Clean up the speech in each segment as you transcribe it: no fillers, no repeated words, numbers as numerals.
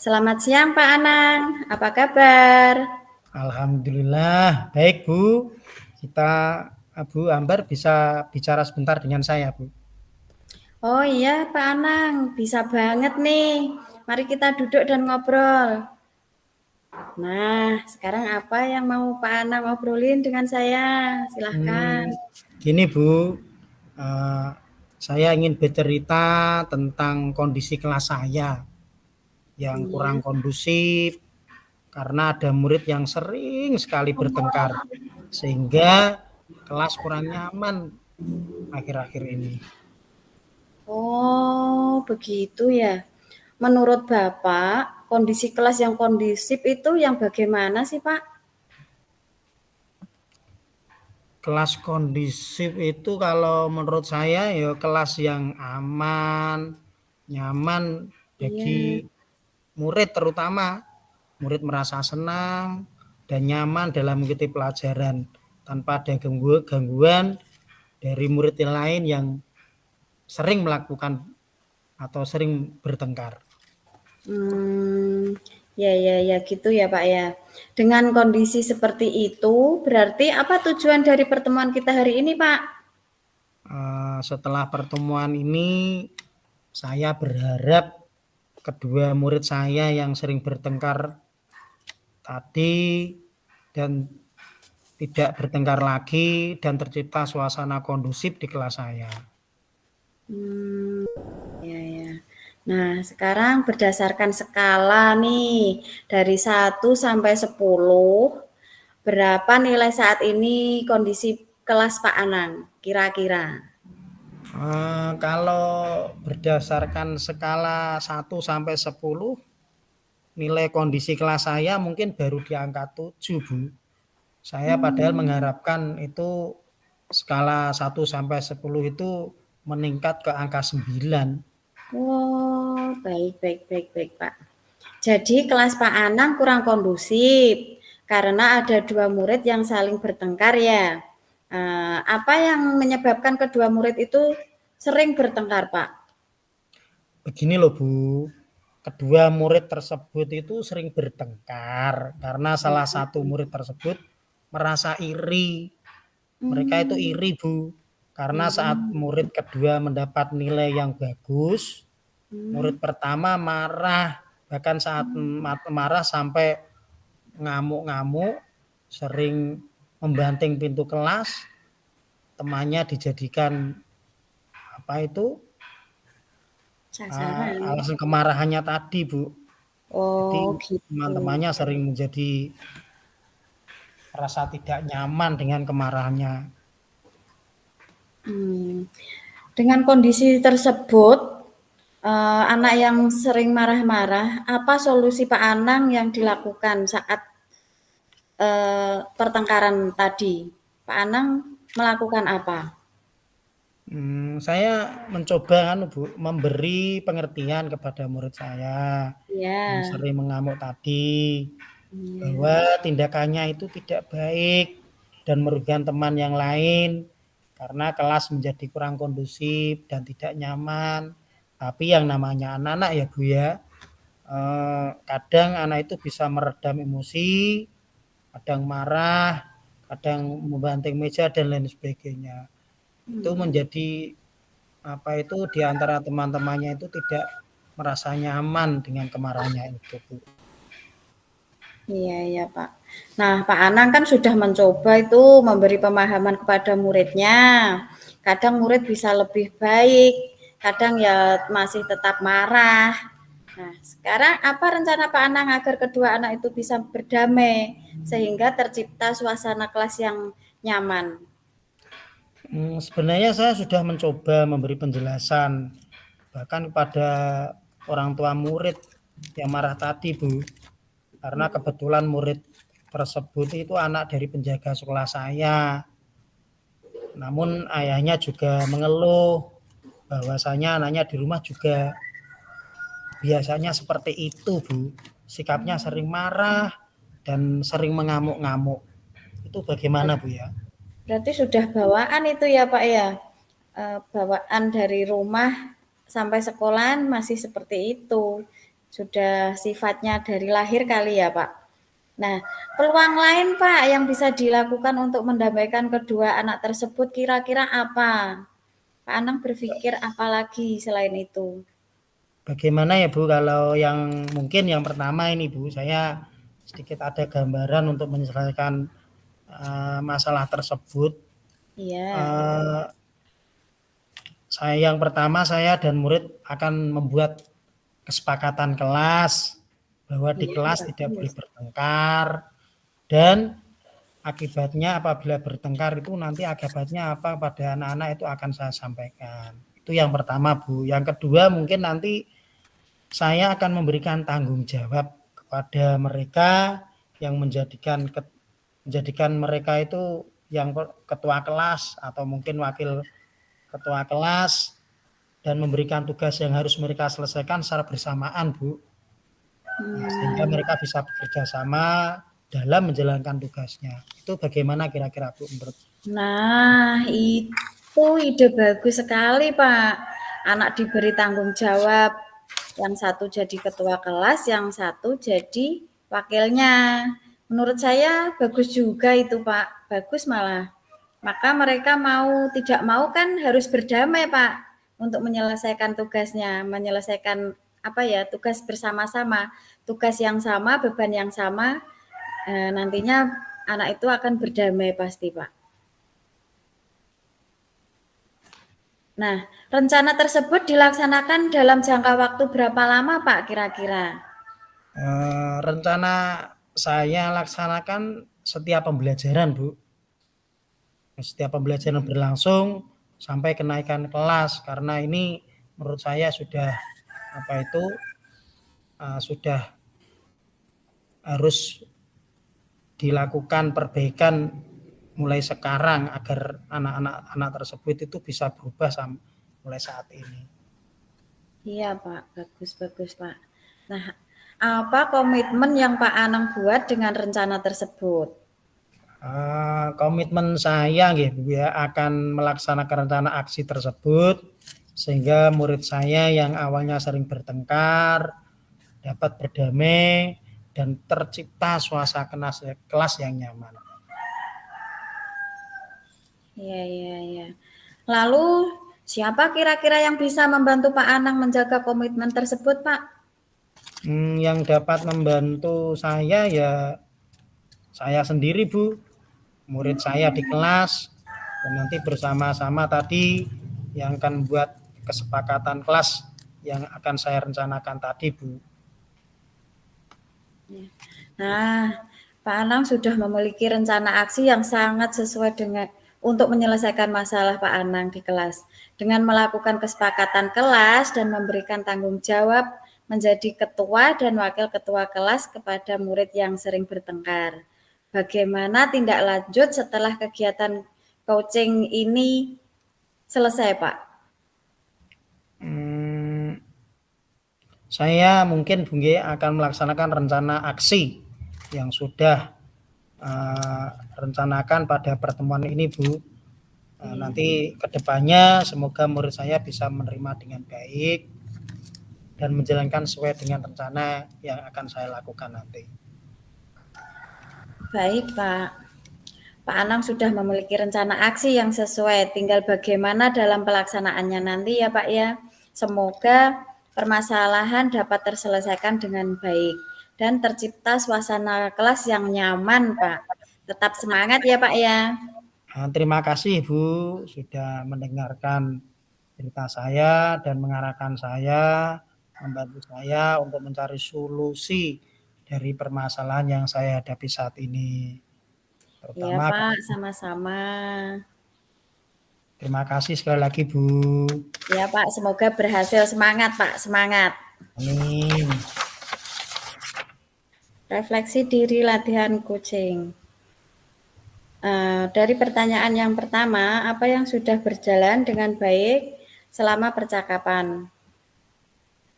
Selamat siang Pak Anang, apa kabar? Alhamdulillah, baik Bu. Bu Ambar bisa bicara sebentar dengan saya, Bu. Oh iya Pak Anang, bisa banget nih. Mari kita duduk dan ngobrol. Nah, sekarang apa yang mau Pak Anang ngobrolin dengan saya? Silahkan. Gini Bu, eh, saya ingin bercerita tentang kondisi kelas saya yang kurang Iya. kondusif karena ada murid yang sering sekali bertengkar sehingga kelas kurang nyaman akhir-akhir ini. Oh, begitu ya. Menurut Bapak, kondisi kelas yang kondusif itu yang bagaimana sih Pak? Kelas kondisif itu kalau menurut saya ya kelas yang aman, nyaman bagi Iya. murid terutama. Murid merasa senang dan nyaman dalam mengikuti pelajaran tanpa ada gangguan dari murid yang lain yang sering melakukan atau sering bertengkar. Ya gitu ya Pak ya. Dengan kondisi seperti itu, berarti apa tujuan dari pertemuan kita hari ini Pak? Setelah pertemuan ini, saya berharap kedua murid saya yang sering bertengkar tadi dan tidak bertengkar lagi dan tercipta suasana kondusif di kelas saya. Ya. Nah, sekarang berdasarkan skala nih, dari 1 sampai 10, berapa nilai saat ini kondisi kelas Pak Anang? Kira-kira. Kalau berdasarkan skala 1 sampai 10, nilai kondisi kelas saya mungkin baru di angka 7, Bu. Saya padahal mengharapkan itu skala 1 sampai 10 itu meningkat ke angka 9. Oh, baik Pak. Jadi kelas Pak Anang kurang kondusif karena ada 2 murid yang saling bertengkar ya. Apa yang menyebabkan kedua murid itu sering bertengkar, Pak? Begini loh Bu, kedua murid tersebut itu sering bertengkar karena salah satu murid tersebut merasa iri. Mereka itu Hmm, iri Bu, karena saat murid kedua mendapat nilai yang bagus, murid pertama marah, bahkan saat marah sampai ngamuk-ngamuk, sering membanting pintu kelas, temannya dijadikan apa itu sasaran. alasan kemarahannya tadi Bu. Jadi Oh, gitu. teman-temannya sering menjadi merasa tidak nyaman dengan kemarahannya. Dengan kondisi tersebut, anak yang sering marah-marah, apa solusi Pak Anang yang dilakukan saat pertengkaran tadi? Pak Anang melakukan apa? Saya mencoba Bu, memberi pengertian kepada murid saya yang Ya, sering mengamuk tadi, iya. bahwa tindakannya itu tidak baik dan merugikan teman yang lain karena kelas menjadi kurang kondusif dan tidak nyaman. Tapi yang namanya anak-anak ya Bu ya, kadang anak itu bisa meredam emosi, kadang marah, kadang membanting meja dan lain sebagainya. Itu menjadi apa itu di antara teman-temannya itu tidak merasa nyaman dengan kemarahannya itu Bu. Iya Pak. Nah, Pak Anang kan sudah mencoba itu memberi pemahaman kepada muridnya. Kadang murid bisa lebih baik, kadang ya masih tetap marah. Nah, sekarang apa rencana Pak Anang agar kedua anak itu bisa berdamai sehingga tercipta suasana kelas yang nyaman? Sebenarnya saya sudah mencoba memberi penjelasan bahkan kepada orang tua murid yang marah tadi Bu, karena kebetulan murid tersebut itu anak dari penjaga sekolah saya. Namun ayahnya juga mengeluh bahwasanya anaknya di rumah juga biasanya seperti itu Bu, sikapnya sering marah dan sering mengamuk-ngamuk. Itu bagaimana Bu ya? Berarti sudah bawaan itu ya Pak ya? Bawaan dari rumah sampai sekolahan masih seperti itu. sudah sifatnya dari lahir kali ya Pak. Nah, peluang lain Pak yang bisa dilakukan untuk mendamaikan kedua anak tersebut kira-kira apa? Pak Anang berpikir apa lagi selain itu? Bagaimana ya Bu, kalau yang mungkin yang pertama ini Bu, saya sedikit ada gambaran untuk menyelesaikan masalah tersebut. Iya. Yang pertama saya dan murid akan membuat kesepakatan kelas bahwa di Iya, kelas tidak boleh bagus. bertengkar, dan akibatnya apabila bertengkar itu nanti akibatnya apa pada anak-anak itu akan saya sampaikan. Itu yang pertama Bu. Yang kedua mungkin nanti saya akan memberikan tanggung jawab kepada mereka yang menjadikan mereka itu yang ketua kelas atau mungkin wakil ketua kelas, dan memberikan tugas yang harus mereka selesaikan secara bersamaan Bu. Nah, sehingga mereka bisa bekerja sama dalam menjalankan tugasnya. Itu bagaimana kira-kira Bu menurut? Nah, itu ide bagus sekali Pak. Anak diberi tanggung jawab, yang satu jadi ketua kelas, yang satu jadi wakilnya. Menurut saya bagus juga itu Pak, bagus malah. Maka mereka mau tidak mau kan harus berdamai Pak untuk menyelesaikan tugasnya, menyelesaikan apa ya, tugas bersama-sama, tugas yang sama, beban yang sama. Nantinya anak itu akan berdamai pasti Pak. Nah, rencana tersebut dilaksanakan dalam jangka waktu berapa lama Pak kira-kira? Rencana saya laksanakan setiap pembelajaran Bu. Setiap pembelajaran berlangsung sampai kenaikan kelas, karena ini menurut saya sudah sudah harus dilakukan perbaikan mulai sekarang agar anak-anak tersebut itu bisa berubah mulai saat ini. Iya Pak, bagus-bagus Pak. Nah, apa komitmen yang Pak Anang buat dengan rencana tersebut? Komitmen saya ya akan melaksanakan rencana aksi tersebut sehingga murid saya yang awalnya sering bertengkar dapat berdamai dan tercipta suasana kelas yang nyaman. Iya, iya, iya. Lalu siapa kira-kira yang bisa membantu Pak Anang menjaga komitmen tersebut, Pak? Yang dapat membantu saya ya saya sendiri Bu, murid saya di kelas, dan nanti bersama-sama tadi yang akan buat kesepakatan kelas yang akan saya rencanakan tadi Bu. Nah, Pak Anang sudah memiliki rencana aksi yang sangat sesuai dengan untuk menyelesaikan masalah Pak Anang di kelas. Dengan melakukan kesepakatan kelas dan memberikan tanggung jawab menjadi ketua dan wakil ketua kelas kepada murid yang sering bertengkar. Bagaimana tindak lanjut setelah kegiatan coaching ini selesai, Pak? Saya mungkin Bungge akan melaksanakan rencana aksi yang sudah rencanakan pada pertemuan ini Bu. Nanti kedepannya semoga murid saya bisa menerima dengan baik dan menjalankan sesuai dengan rencana yang akan saya lakukan nanti. Baik, Pak. Pak Anang sudah memiliki rencana aksi yang sesuai, tinggal bagaimana dalam pelaksanaannya nanti ya Pak ya. Semoga permasalahan dapat terselesaikan dengan baik dan tercipta suasana kelas yang nyaman Pak. Tetap semangat ya Pak ya. Terima kasih Bu sudah mendengarkan cerita saya dan mengarahkan saya, membantu saya untuk mencari solusi dari permasalahan yang saya hadapi saat ini. Iya Terutama Pak, sama-sama. terima kasih sekali lagi Bu. Ya Pak, semoga berhasil. Semangat Pak, semangat. Amin. Refleksi diri latihan coaching. Dari pertanyaan yang pertama, apa yang sudah berjalan dengan baik selama percakapan?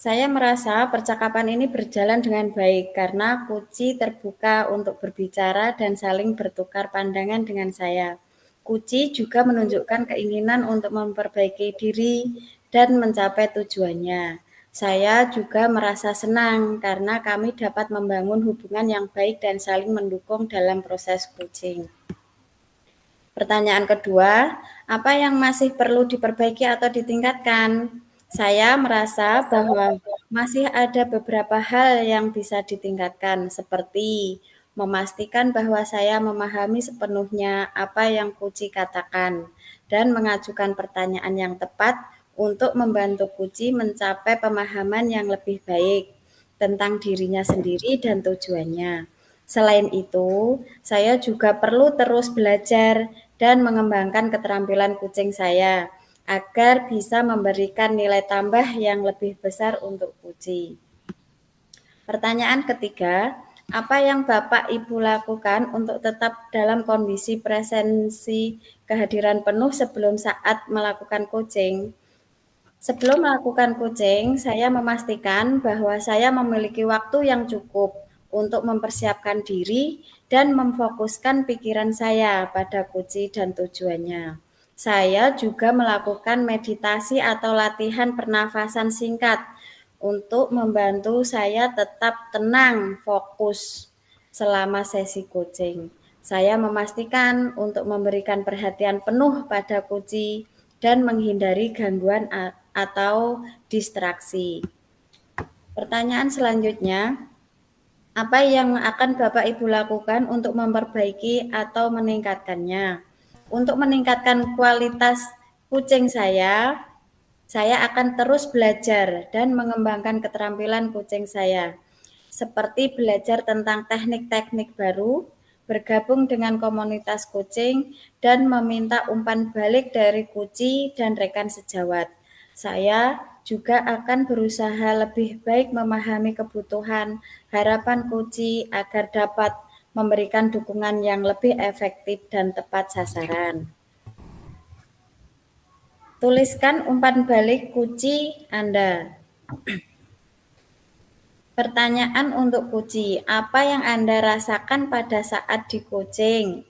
Saya merasa percakapan ini berjalan dengan baik karena Kuci terbuka untuk berbicara dan saling bertukar pandangan dengan saya. Kuci juga menunjukkan keinginan untuk memperbaiki diri dan mencapai tujuannya. Saya juga merasa senang karena kami dapat membangun hubungan yang baik dan saling mendukung dalam proses coaching. Pertanyaan kedua, apa yang masih perlu diperbaiki atau ditingkatkan? Saya merasa bahwa masih ada beberapa hal yang bisa ditingkatkan, seperti memastikan bahwa saya memahami sepenuhnya apa yang Kuci katakan dan mengajukan pertanyaan yang tepat untuk membantu Kuci mencapai pemahaman yang lebih baik tentang dirinya sendiri dan tujuannya. Selain itu, saya juga perlu terus belajar dan mengembangkan keterampilan kucing saya agar bisa memberikan nilai tambah yang lebih besar untuk Kuci. Pertanyaan ketiga, apa yang Bapak Ibu lakukan untuk tetap dalam kondisi presensi kehadiran penuh sebelum saat melakukan coaching? Sebelum melakukan coaching, saya memastikan bahwa saya memiliki waktu yang cukup untuk mempersiapkan diri dan memfokuskan pikiran saya pada kunci dan tujuannya. Saya juga melakukan meditasi atau latihan pernafasan singkat untuk membantu saya tetap tenang, fokus selama sesi coaching. Saya memastikan untuk memberikan perhatian penuh pada kunci dan menghindari gangguan atau distraksi. Pertanyaan selanjutnya, apa yang akan Bapak Ibu lakukan untuk memperbaiki atau meningkatkannya? Untuk meningkatkan kualitas kucing saya akan terus belajar dan mengembangkan keterampilan kucing saya, seperti belajar tentang teknik-teknik baru, bergabung dengan komunitas kucing, dan meminta umpan balik dari Kuci dan rekan sejawat. Saya juga akan berusaha lebih baik memahami kebutuhan, harapan Kuci agar dapat memberikan dukungan yang lebih efektif dan tepat sasaran. Tuliskan umpan balik Kuci Anda. Pertanyaan untuk Kuci, apa yang Anda rasakan pada saat di coaching?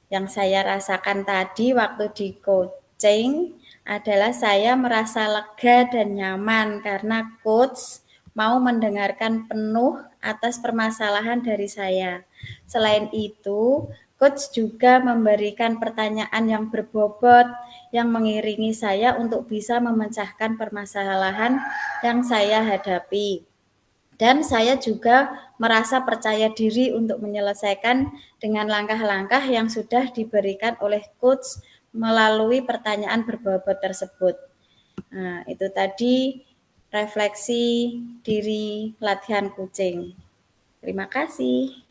Yang saya rasakan tadi waktu di coaching adalah saya merasa lega dan nyaman karena coach mau mendengarkan penuh atas permasalahan dari saya. Selain itu, coach juga memberikan pertanyaan yang berbobot yang mengiringi saya untuk bisa memecahkan permasalahan yang saya hadapi. Dan saya juga merasa percaya diri untuk menyelesaikan dengan langkah-langkah yang sudah diberikan oleh coach melalui pertanyaan berbobot tersebut. Nah, itu tadi refleksi diri latihan kucing. Terima kasih.